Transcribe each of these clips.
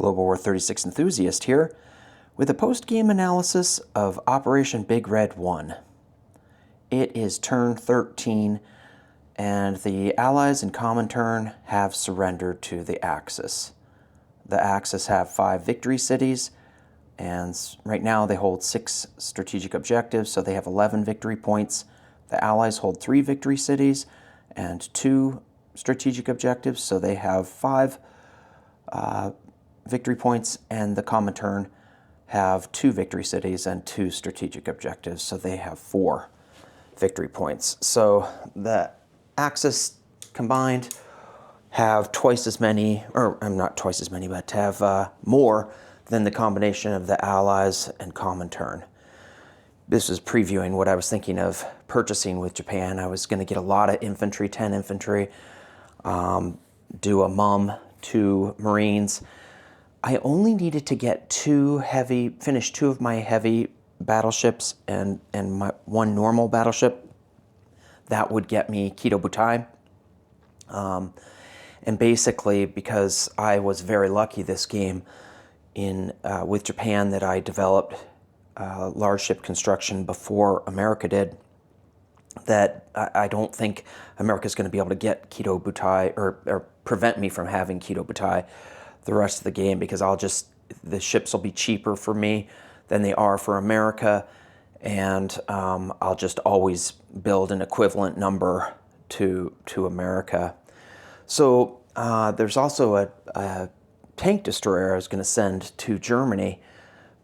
Global War 36 enthusiast here with a post-game analysis of Operation Big Red 1. It is turn 13 and the Allies in Comintern have surrendered to the Axis. The Axis have 5 victory cities, and right now they hold 6 strategic objectives, so they have 11 victory points. The Allies hold 3 victory cities and 2 strategic objectives, so they have 5 victory points, and the Comintern have 2 victory cities and 2 strategic objectives, so they have 4 victory points. So the Axis combined have twice as many, or not twice as many, but have more than the combination of the Allies and Comintern. This is previewing what I was thinking of purchasing with Japan. I was going to get a lot of infantry, 10 infantry, do a MUM, 2 Marines. I only needed to get finish 2 of my heavy battleships and my 1 normal battleship. That would get me Kido Butai. And basically, because I was very lucky this game with Japan that I developed large ship construction before America did, that I don't think America's going to be able to get Kido Butai or prevent me from having Kido Butai the rest of the game, because the ships will be cheaper for me than they are for America, and I'll just always build an equivalent number to America. So there's also a tank destroyer I was going to send to Germany,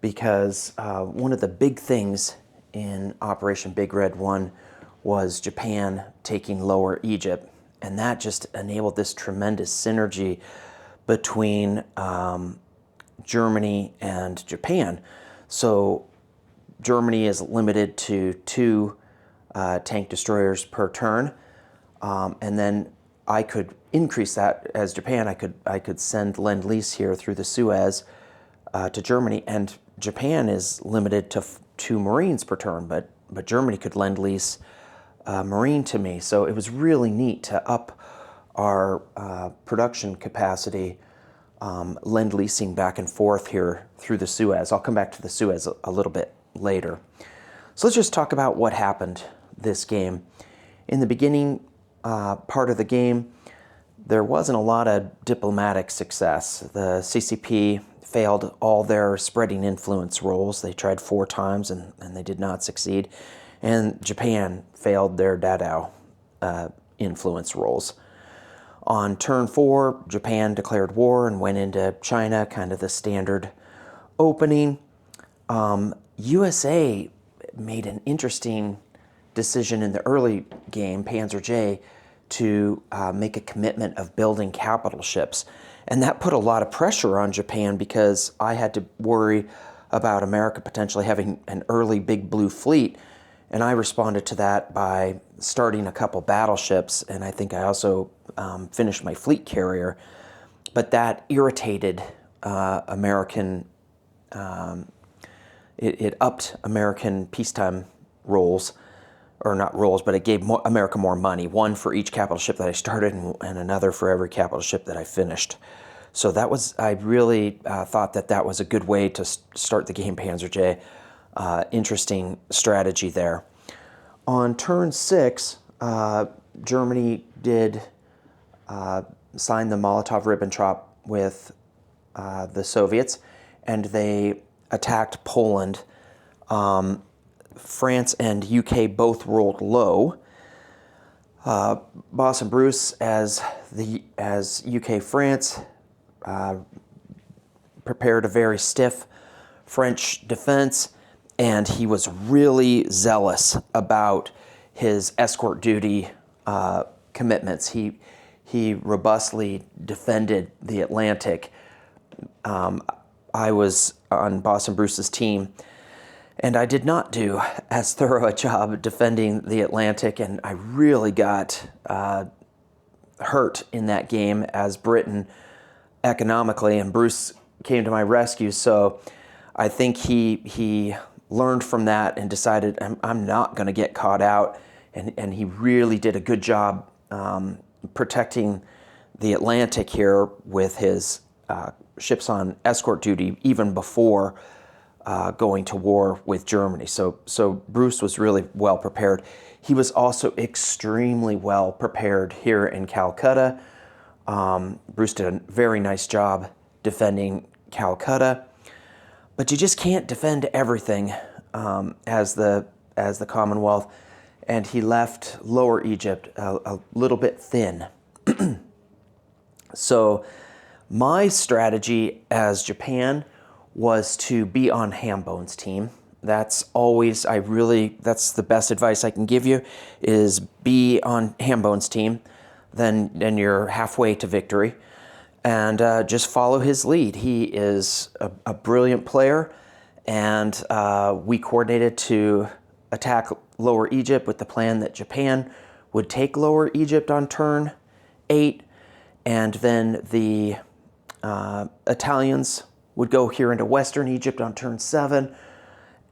because one of the big things in Operation Big Red 1 was Japan taking Lower Egypt, and that just enabled this tremendous synergy between Germany and Japan. So Germany is limited to 2 tank destroyers per turn, and then I could increase that as Japan. I could send Lend-Lease here through the Suez to Germany, and Japan is limited to 2 Marines per turn, but Germany could Lend-Lease a Marine to me. So it was really neat to up our production capacity, Lend-Leasing back and forth here through the Suez. I'll come back to the Suez a little bit later. So let's just talk about what happened this game. In the beginning part of the game, there wasn't a lot of diplomatic success. The CCP failed all their spreading influence roles. They tried 4 times and they did not succeed. And Japan failed their Dadao influence roles. On turn 4, Japan declared war and went into China, kind of the standard opening. USA made an interesting decision in the early game, Panzer J, to make a commitment of building capital ships. And that put a lot of pressure on Japan, because I had to worry about America potentially having an early Big Blue fleet. And I responded to that by starting a couple battleships, and I think I also finished my fleet carrier. But that irritated American, it upped American peacetime roles, or not roles, but it gave America more money, 1 for each capital ship that I started and another for every capital ship that I finished. So I really thought that was a good way to start the game, Panzer J. Interesting strategy there. On turn 6, Germany did sign the Molotov-Ribbentrop with the Soviets, and they attacked Poland. France and UK both rolled low. Boss and Bruce, as UK France, prepared a very stiff French defense, and he was really zealous about his escort duty commitments. He robustly defended the Atlantic. I was on Boss and Bruce's team, and I did not do as thorough a job defending the Atlantic, and I really got hurt in that game as Britain economically, and Bruce came to my rescue. So I think he learned from that and decided, I'm not going to get caught out, and he really did a good job protecting the Atlantic here with his ships on escort duty even before going to war with Germany. So Bruce was really well prepared. He was also extremely well prepared here in Calcutta. Bruce did a very nice job defending Calcutta, but you just can't defend everything as the Commonwealth, and he left Lower Egypt a little bit thin. So my strategy as Japan was to be on Hambone's team. That's the best advice I can give you, is be on Hambone's team. Then you're halfway to victory, and just follow his lead. He is a brilliant player, and we coordinated to attack Lower Egypt with the plan that Japan would take Lower Egypt on turn 8, and then the Italians would go here into Western Egypt on turn 7,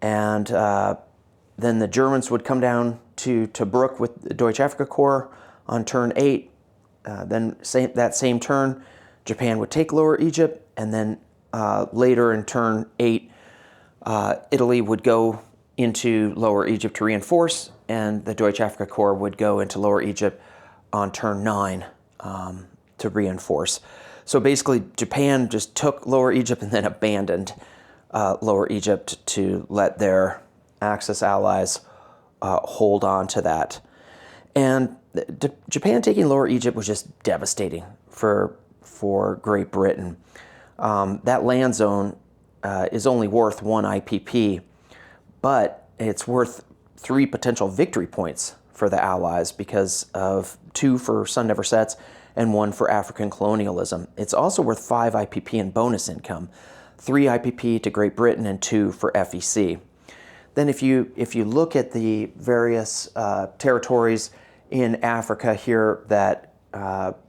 and then the Germans would come down to Tobruk with the Deutsche Afrika Korps on turn 8. Then that same turn, Japan would take Lower Egypt, and then later in turn 8, Italy would go into Lower Egypt to reinforce, and the Deutsche Afrika Korps would go into Lower Egypt on turn 9 to reinforce. So basically, Japan just took Lower Egypt and then abandoned Lower Egypt to let their Axis allies hold on to that. And Japan taking Lower Egypt was just devastating for Great Britain. That land zone is only worth 1 IPP, but it's worth 3 potential victory points for the Allies because of 2 for Sun Never Sets and 1 for African colonialism. It's also worth 5 IPP in bonus income, 3 IPP to Great Britain and 2 for FEC. Then if you look at the various territories in Africa here that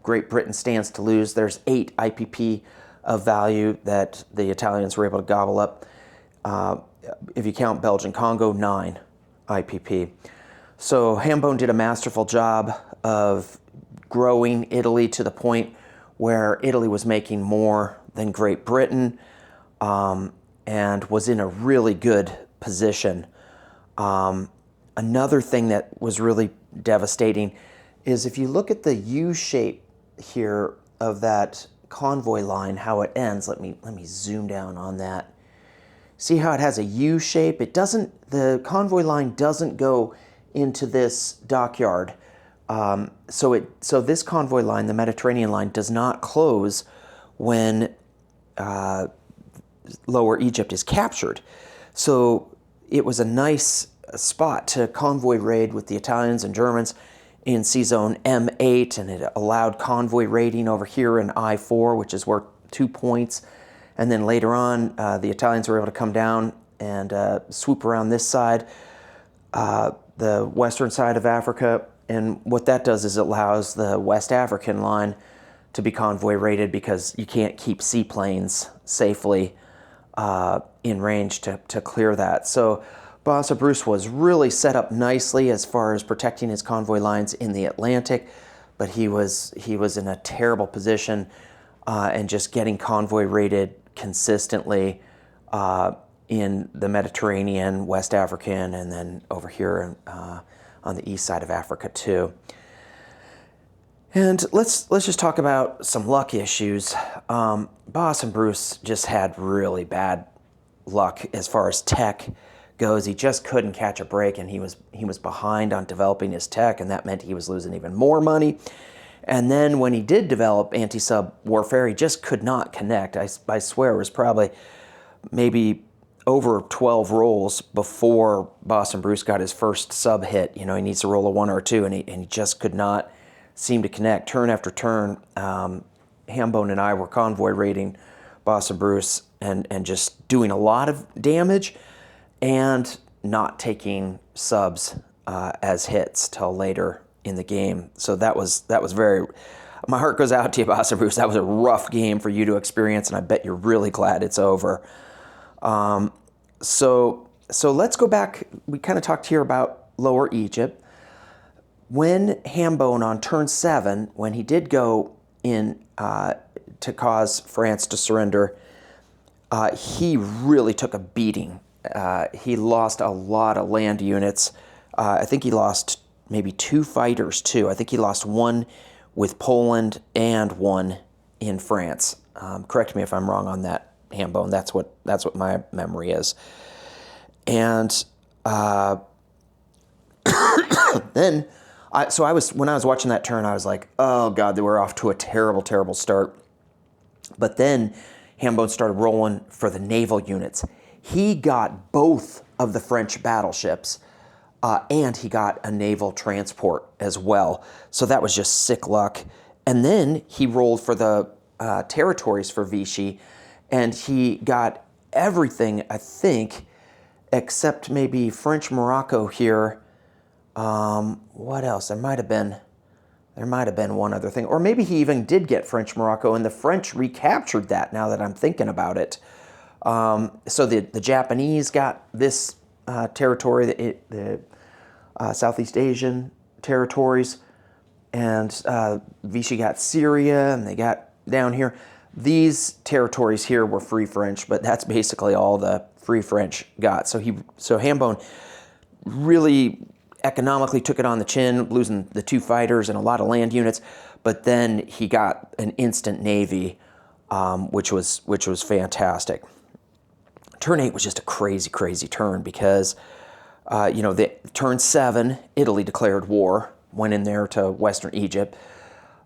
Great Britain stands to lose, there's 8 IPP of value that the Italians were able to gobble up. If you count Belgian Congo, 9 IPP. So Hambone did a masterful job of growing Italy to the point where Italy was making more than Great Britain, and was in a really good position. Another thing that was really devastating is if you look at the U shape here of that convoy line, how it ends. Let me zoom down on that. See how it has a U shape? The convoy line doesn't go into this dockyard. So this convoy line, the Mediterranean line, does not close when Lower Egypt is captured. So it was a nice spot to convoy raid with the Italians and Germans in Sea Zone M8, and it allowed convoy raiding over here in I4, which is worth 2 points. And then later on, the Italians were able to come down and swoop around this side, the western side of Africa. And what that does is it allows the West African line to be convoy raided because you can't keep seaplanes safely in range to clear that. So Bassa Bruce was really set up nicely as far as protecting his convoy lines in the Atlantic, but he was in a terrible position and just getting convoy raided consistently in the Mediterranean, West African, and then over here on the east side of Africa too. And let's just talk about some luck issues. Boss and Bruce just had really bad luck as far as tech goes. He just couldn't catch a break, and he was behind on developing his tech, and that meant he was losing even more money. And then when he did develop anti-sub warfare, he just could not connect. I swear it was probably maybe over 12 rolls before Boston Bruce got his first sub hit. You know, he needs to roll a 1 or a 2, and he just could not seem to connect. Turn after turn, Hambone and I were convoy raiding Boston Bruce and just doing a lot of damage and not taking subs as hits till later in the game. So that was very, my heart goes out to you, Boston Bruce. That was a rough game for you to experience, and I bet you're really glad it's over. So let's go back. We kind of talked here about Lower Egypt. When Hambone on turn 7, when he did go in to cause France to surrender, he really took a beating. He lost a lot of land units. I think he lost maybe 2 fighters too. I think he lost 1 with Poland and 1 in France. Correct me if I'm wrong on that, Hambone. That's what my memory is. And then, when I was watching that turn, I was like, oh God, they were off to a terrible, terrible start. But then Hambone started rolling for the naval units. He got both of the French battleships, and he got a naval transport as well. So that was just sick luck. And then he rolled for the territories for Vichy, and he got everything, I think, except maybe French Morocco here. What else? There might have been one other thing. Or maybe he even did get French Morocco, and the French recaptured that, now that I'm thinking about it. So the Japanese got this territory, the Southeast Asian territories, and Vichy got Syria, and they got down here. These territories here were Free French, but that's basically all the Free French got. So Hambone really economically took it on the chin, losing the 2 fighters and a lot of land units, but then he got an instant navy, which was fantastic. Turn 8 was just a crazy, crazy turn because, the turn 7, Italy declared war, went in there to Western Egypt,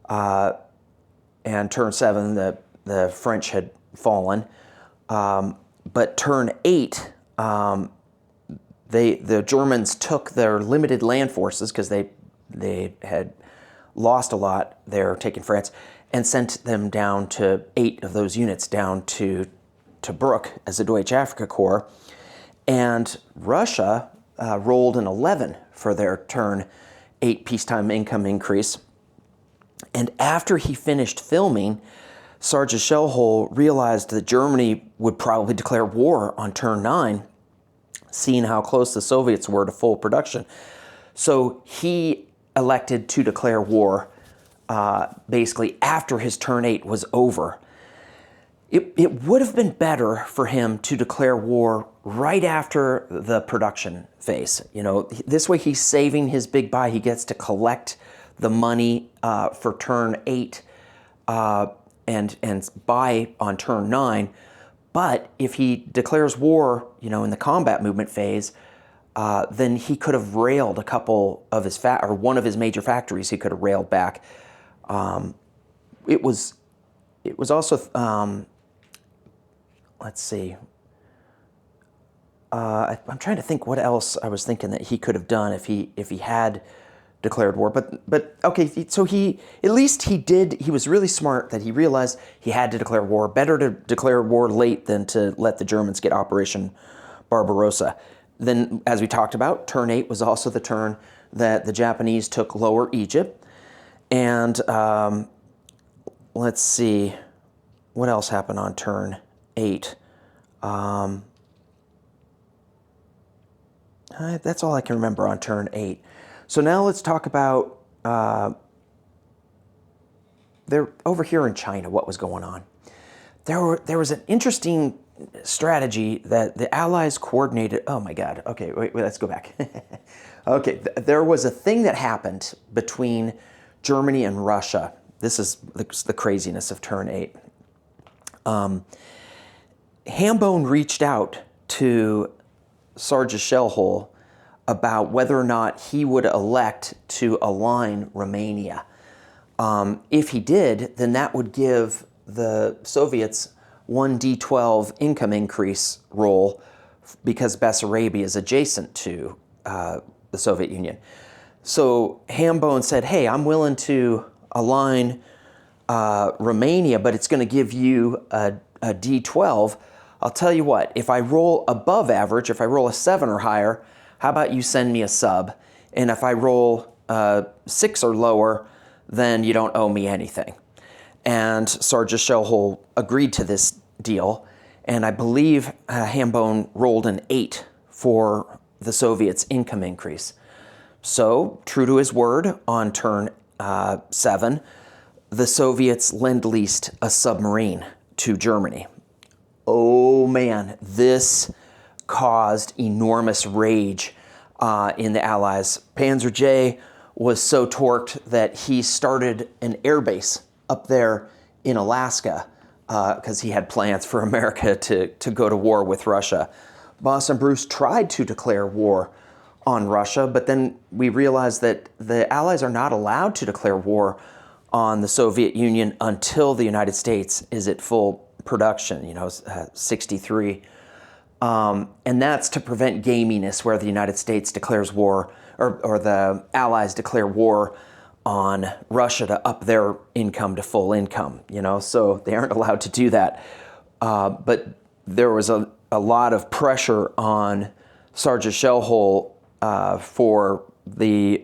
and turn 7, the French had fallen, but turn 8, the Germans took their limited land forces, because they had lost a lot there taking France, and sent them down to 8 of those units down to Tobruk as the Deutsche Afrika Corps. And Russia rolled an 11 for their turn 8 peacetime income increase. And after he finished filming, Sergeant Shellhole realized that Germany would probably declare war on turn 9, seeing how close the Soviets were to full production. So he elected to declare war basically after his turn 8 was over. It would have been better for him to declare war right after the production phase. This way he's saving his big buy. He gets to collect the money for turn 8 and buy on turn 9. But if he declares war, in the combat movement phase, then he could have railed a couple of his one of his major factories. He could have railed back. It was also let's see. I'm trying to think what else I was thinking that he could have done if he had declared war. But okay, so he was really smart that he realized he had to declare war. Better to declare war late than to let the Germans get Operation Barbarossa. Then, as we talked about, turn 8 was also the turn that the Japanese took Lower Egypt. And let's see, what else happened on turn 8? That's all I can remember on turn 8. So now let's talk about over here in China, what was going on. There was an interesting strategy that the Allies coordinated. Oh my God. Okay, wait, let's go back. Okay, there was a thing that happened between Germany and Russia. This is the craziness of turn 8. Hambone reached out to Sergeant Shellhole about whether or not he would elect to align Romania. If he did, then that would give the Soviets 1 D12 income increase roll, because Bessarabia is adjacent to the Soviet Union. So Hambone said, hey, I'm willing to align Romania, but it's going to give you a D12. I'll tell you what, if I roll above average, if I roll a 7 or higher, how about you send me a sub? And if I roll 6 or lower, then you don't owe me anything. And Sergeant Shellhole agreed to this deal, and I believe Hambone rolled an 8 for the Soviets' income increase. So, true to his word, on turn 7, the Soviets lend-leased a submarine to Germany. Oh man, this caused enormous rage in the Allies. Panzer J was so torqued that he started an airbase up there in Alaska because he had plans for America to go to war with Russia. Boss and Bruce tried to declare war on Russia, but then we realized that the Allies are not allowed to declare war on the Soviet Union until the United States is at full production, 63. And that's to prevent gaminess where the United States declares war or the Allies declare war on Russia to up their income to full income, so they aren't allowed to do that. But there was a lot of pressure on Sergeant Shellhole for the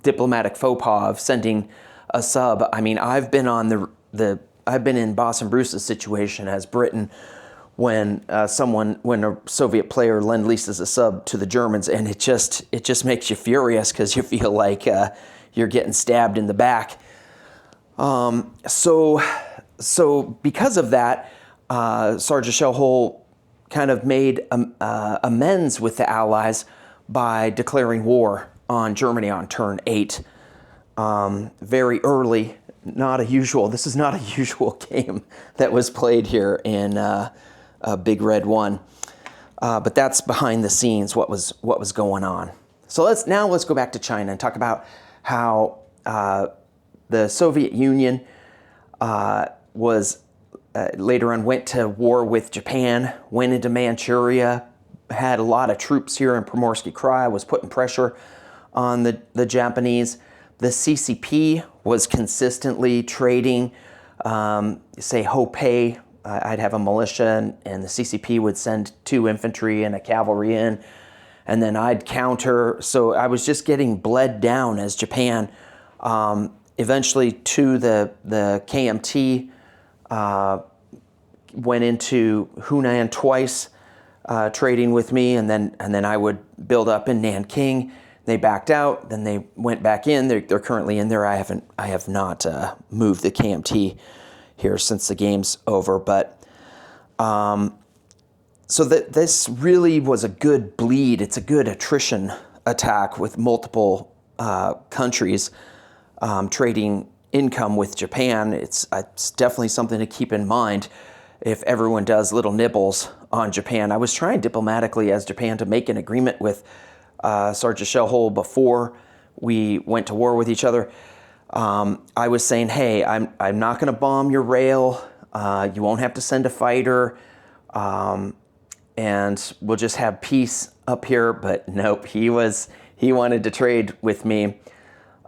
diplomatic faux pas of sending a sub. I mean, I've been on I've been in Boss and Bruce's situation as Britain when a Soviet player lend-leases a sub to the Germans, and it just makes you furious because you feel like you're getting stabbed in the back. So because of that, Sergeant Shellhole kind of made amends with the Allies by declaring war on Germany on turn 8. Very early, this is not a usual game that was played here in Big Red 1. But that's behind the scenes what was going on. So let's go back to China and talk about how the Soviet Union later on went to war with Japan, went into Manchuria, had a lot of troops here in Primorsky Krai, was putting pressure on the Japanese. The CCP was consistently trading, say Hopei. I'd have a militia, and the CCP would send 2 infantry and a cavalry in, and then I'd counter. So I was just getting bled down as Japan. Eventually, the KMT went into Hunan twice, trading with me, and then I would build up in Nanking. They backed out, then they went back in. They're currently in there. I have not moved the KMT here since the game's over, but so this really was a good bleed. It's a good attrition attack with multiple countries trading income with Japan. It's definitely something to keep in mind if everyone does little nibbles on Japan. I was trying diplomatically as Japan to make an agreement with Sergeant Shellhole before we went to war with each other. I was saying, hey, I'm not going to bomb your rail. You won't have to send a fighter, and we'll just have peace up here. But nope, he wanted to trade with me.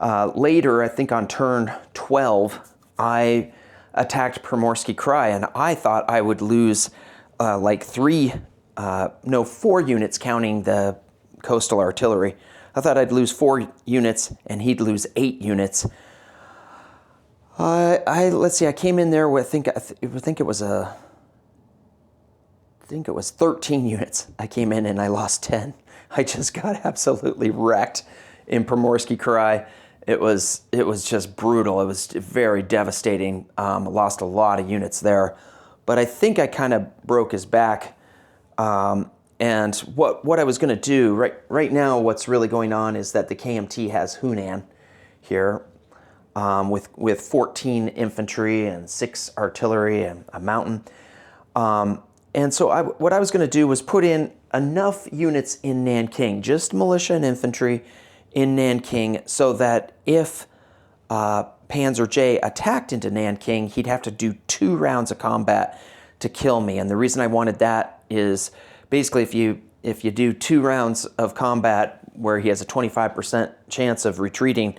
Later, I think on turn 12, I attacked Primorsky Krai, and I thought I would lose 4 units counting the coastal artillery. I thought I'd lose 4 units and he'd lose 8 units. Let's see. I came in there with I think it was 13 units. I came in and I lost 10. I just got absolutely wrecked in Primorsky Krai. It was just brutal. It was very devastating. I lost a lot of units there, but I think I kind of broke his back. And what I was going to do right now, what's really going on is that the KMT has Hunan here with 14 infantry and 6 artillery and a mountain. And so what I was going to do was put in enough units in Nanking, just militia and infantry in Nanking, so that if Panzer J attacked into Nanking, he'd have to do 2 rounds of combat to kill me. And the reason I wanted that is basically if you do 2 rounds of combat where he has a 25% chance of retreating,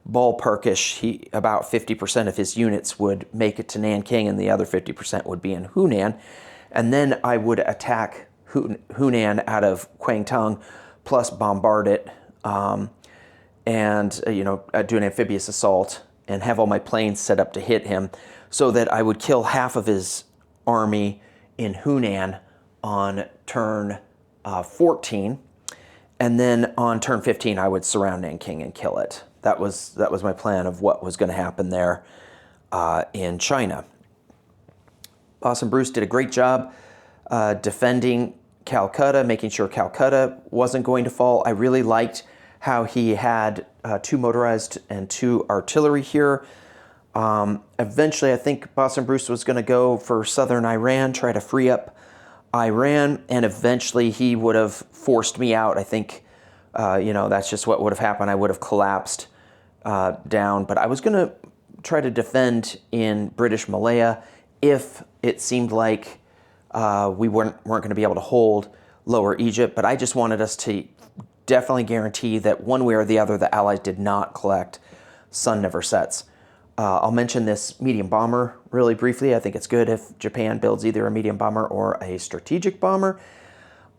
ballparkish, about 50% of his units would make it to Nanking and the other 50% would be in Hunan. And then I would attack Hunan out of Kwangtung, plus bombard it, and do an amphibious assault and have all my planes set up to hit him, so that I would kill half of his army in Hunan on turn 14, and then on turn 15 I would surround Nanking and kill it. That was my plan of what was going to happen there. in China. Boston Bruce did a great job defending Calcutta, making sure Calcutta wasn't going to fall. I really liked how he had 2 motorized and 2 artillery here. Eventually, I think Boston Bruce was going to go for southern Iran, try to free up Iran, and eventually he would have forced me out. I think, that's just what would have happened. I would have collapsed down, but I was going to try to defend in British Malaya if it seemed like we weren't going to be able to hold Lower Egypt. But I just wanted us to definitely guarantee that one way or the other, the Allies did not collect Sun Never Sets. I'll mention this medium bomber really briefly. I think it's good if Japan builds either a medium bomber or a strategic bomber,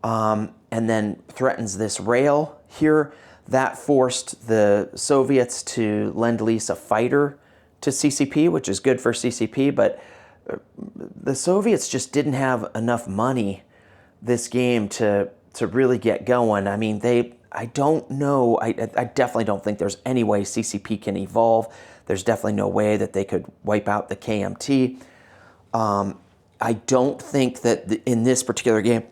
and then threatens this rail here. That forced the Soviets to lend-lease a fighter to CCP, which is good for CCP, but the Soviets just didn't have enough money this game to really get going. I mean, I don't know. I definitely don't think there's any way CCP can evolve. There's definitely no way that they could wipe out the KMT. I don't think that in this particular game,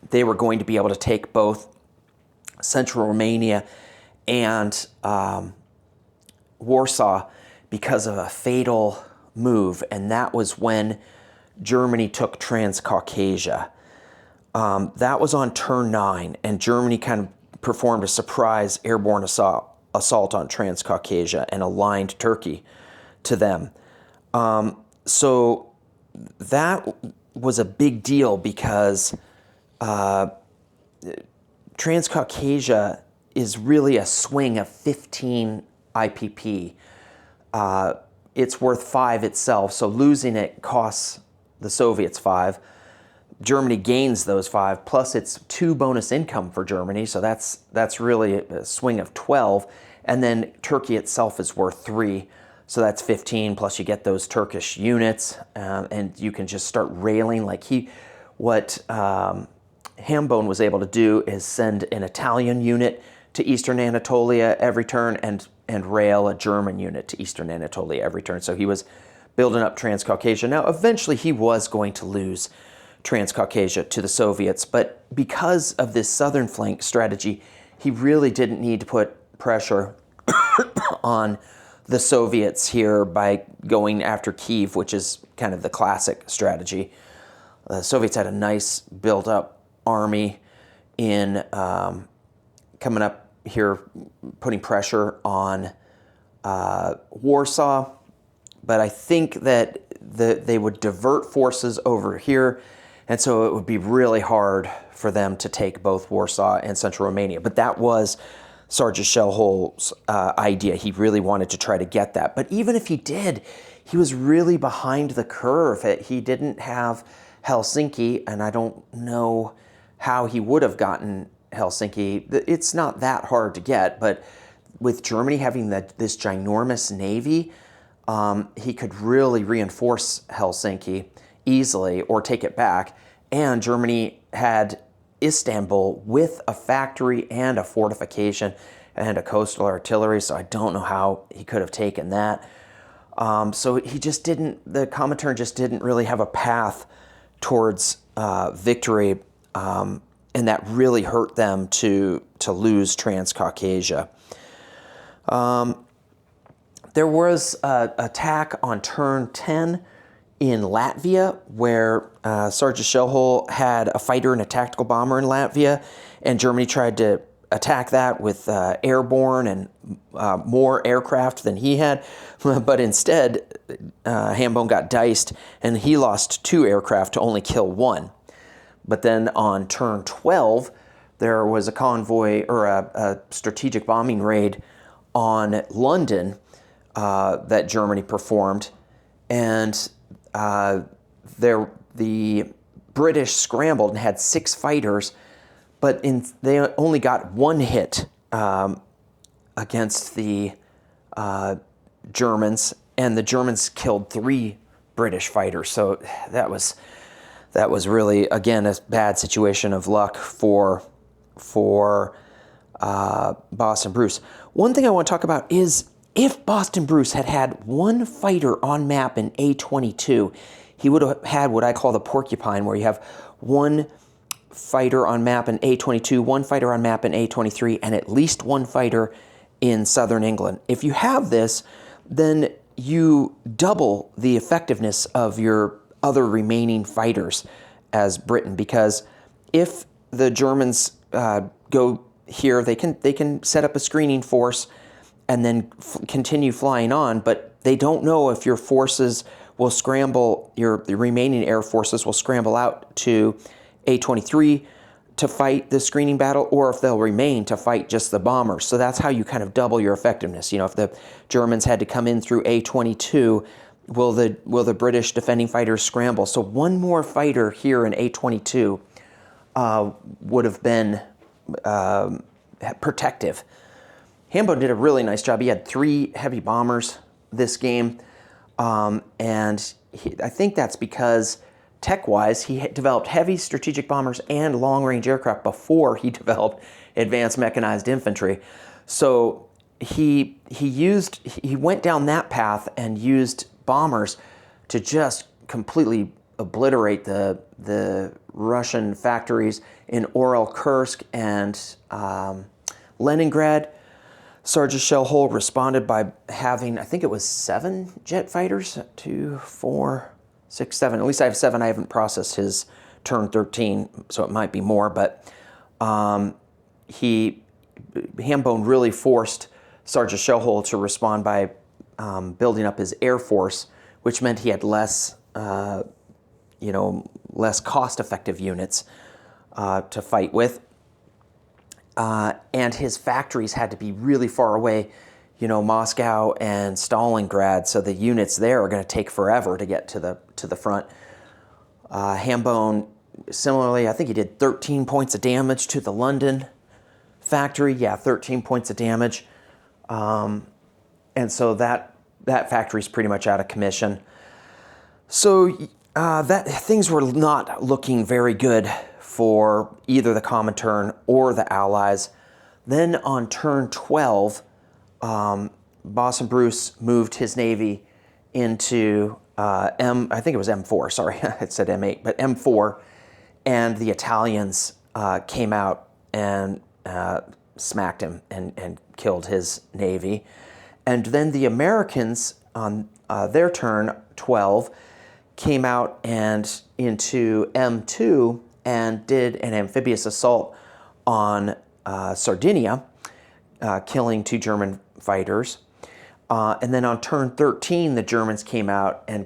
they were going to be able to take both Central Romania and Warsaw because of a fatal move, and that was when Germany took Transcaucasia. That was on turn 9, and Germany kind of performed a surprise airborne assault on Transcaucasia and aligned Turkey to them. So that was a big deal because Transcaucasia is really a swing of 15 IPP. It's worth 5 itself, so losing it costs the Soviets 5. Germany gains those 5, plus it's 2 bonus income for Germany, so that's really a swing of 12. And then Turkey itself is worth 3, so that's 15, plus you get those Turkish units, and you can just start railing. What Hambone was able to do is send an Italian unit to Eastern Anatolia every turn and rail a German unit to Eastern Anatolia every turn. So he was building up Transcaucasia. Now, eventually he was going to lose Transcaucasia to the Soviets, but because of this southern flank strategy, he really didn't need to put pressure on the Soviets here by going after Kyiv, which is kind of the classic strategy. The Soviets had a nice built-up army in coming up here, putting pressure on Warsaw, but I think that they would divert forces over here, and so it would be really hard for them to take both Warsaw and Central Romania. But that was Sergeant Shellhole's idea. He really wanted to try to get that. But even if he did, he was really behind the curve. He didn't have Helsinki, and I don't know how he would have gotten Helsinki. It's not that hard to get, but with Germany having this ginormous navy, he could really reinforce Helsinki easily or take it back. And Germany had Istanbul with a factory and a fortification and a coastal artillery, so I don't know how he could have taken that. So he just didn't, the Comintern just didn't really have a path towards victory, and that really hurt them to lose Transcaucasia. There was an attack on turn 10 in Latvia, where Sergeant Shellhole had a fighter and a tactical bomber in Latvia, and Germany tried to attack that with airborne and more aircraft than he had, but instead Hambone got diced, and he lost 2 aircraft to only kill 1. But then on turn 12, there was a convoy or a strategic bombing raid on London that Germany performed, and the British scrambled and had 6 fighters, but they only got 1 hit against the Germans, and the Germans killed 3 British fighters. So that was really, again, a bad situation of luck for Boston Bruce. One thing I want to talk about is If Boston Bruce had had one fighter on map in A22, he would have had what I call the porcupine, where you have one fighter on map in A22, one fighter on map in A23, and at least one fighter in southern England. If you have this, then you double the effectiveness of your other remaining fighters as Britain, because if the Germans go here, they can set up a screening force and then continue flying on, but they don't know if your forces will scramble, the remaining air forces will scramble out to A23 to fight the screening battle, or if they'll remain to fight just the bombers. So that's how you kind of double your effectiveness. You know, if the Germans had to come in through A22, will the British defending fighters scramble? So one more fighter here in A22 would have been protective. Hambone did a really nice job. He had 3 heavy bombers this game, and I think that's because tech-wise, he had developed heavy strategic bombers and long-range aircraft before he developed advanced mechanized infantry. So he went down that path and used bombers to just completely obliterate the Russian factories in Orel, Kursk, and Leningrad. Sergeant Shellhole responded by having, I think it was 7 jet fighters, 2, 4, 6, 7. At least I have 7. I haven't processed his turn 13, so it might be more. But Hambone really forced Sergeant Shellhole to respond by building up his air force, which meant he had less cost-effective units to fight with. And his factories had to be really far away, Moscow and Stalingrad, so the units there are going to take forever to get to the front. Hambone, similarly, I think he did 13 points of damage to the London factory. Yeah, 13 points of damage. And so that factory's pretty much out of commission. So things were not looking very good for either the Comintern or the Allies. Then on turn 12, Boston Bruce moved his navy into I think it was M4, sorry, it said M8, but M4, and the Italians came out and smacked him and killed his navy. And then the Americans on their turn 12 came out and into M2 and did an amphibious assault on Sardinia, killing 2 German fighters. And then on turn 13, the Germans came out and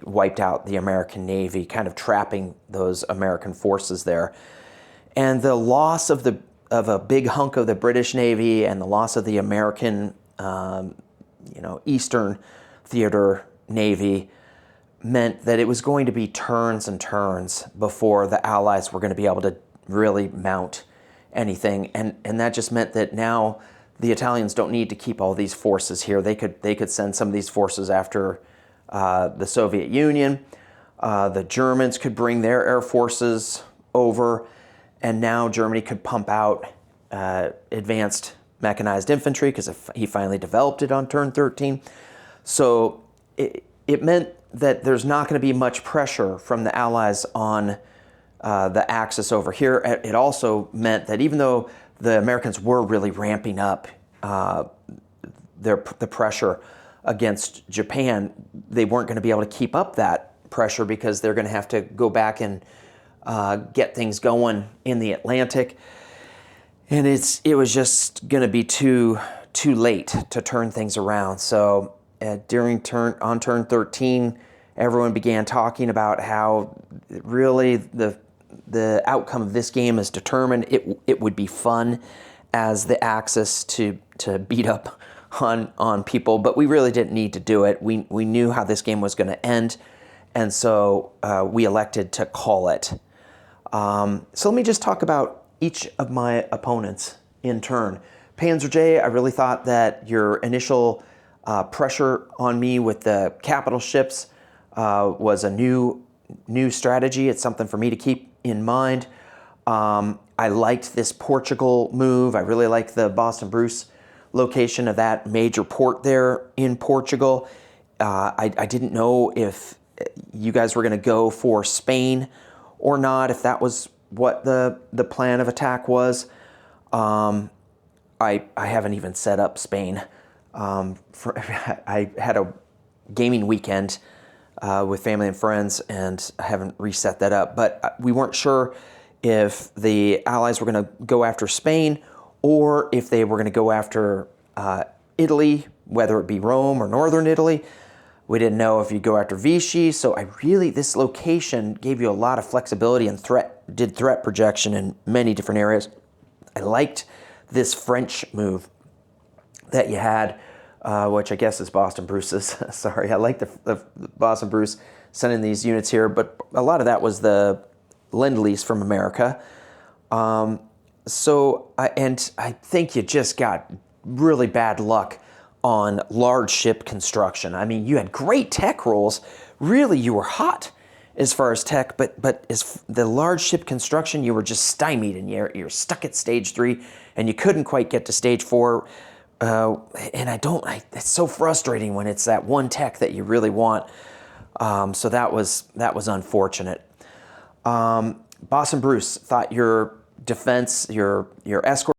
wiped out the American Navy, kind of trapping those American forces there. And the loss of a big hunk of the British Navy and the loss of the American, Eastern Theater Navy meant that it was going to be turns and turns before the Allies were going to be able to really mount anything. And that just meant that now the Italians don't need to keep all these forces here. They could send some of these forces after the Soviet Union. The Germans could bring their air forces over, and now Germany could pump out advanced mechanized infantry because he finally developed it on turn 13. So it meant that there's not going to be much pressure from the Allies on the Axis over here. It also meant that even though the Americans were really ramping up the pressure against Japan, they weren't going to be able to keep up that pressure because they're going to have to go back and get things going in the Atlantic. And it was just going to be too late to turn things around. So on turn 13, everyone began talking about how really the outcome of this game is determined. It would be fun as the Axis to beat up on people, but we really didn't need to do it. We knew how this game was going to end, and so we elected to call it. So let me just talk about each of my opponents in turn. Panzer J, I really thought that your initial pressure on me with the capital ships was a new strategy. It's something for me to keep in mind. I liked this Portugal move. I really liked the Boston Bruce location of that major port there in Portugal. I didn't know if you guys were going to go for Spain or not, if that was what the plan of attack was. I haven't even set up Spain. I had a gaming weekend with family and friends, and I haven't reset that up. But we weren't sure if the Allies were going to go after Spain or if they were going to go after Italy, whether it be Rome or northern Italy. We didn't know if you'd go after Vichy. So this location gave you a lot of flexibility and did threat projection in many different areas. I liked this French move that you had, which I guess is Boston Bruce's. Sorry, I like the Boston Bruce sending these units here, but a lot of that was the Lend-Lease from America. I think you just got really bad luck on large ship construction. I mean, you had great tech rolls. Really, you were hot as far as tech, but as the large ship construction, you were just stymied, and you're stuck at stage 3, and you couldn't quite get to stage 4. It's so frustrating when it's that one tech that you really want. So that was unfortunate. Boston Bruce thought your defense, your escort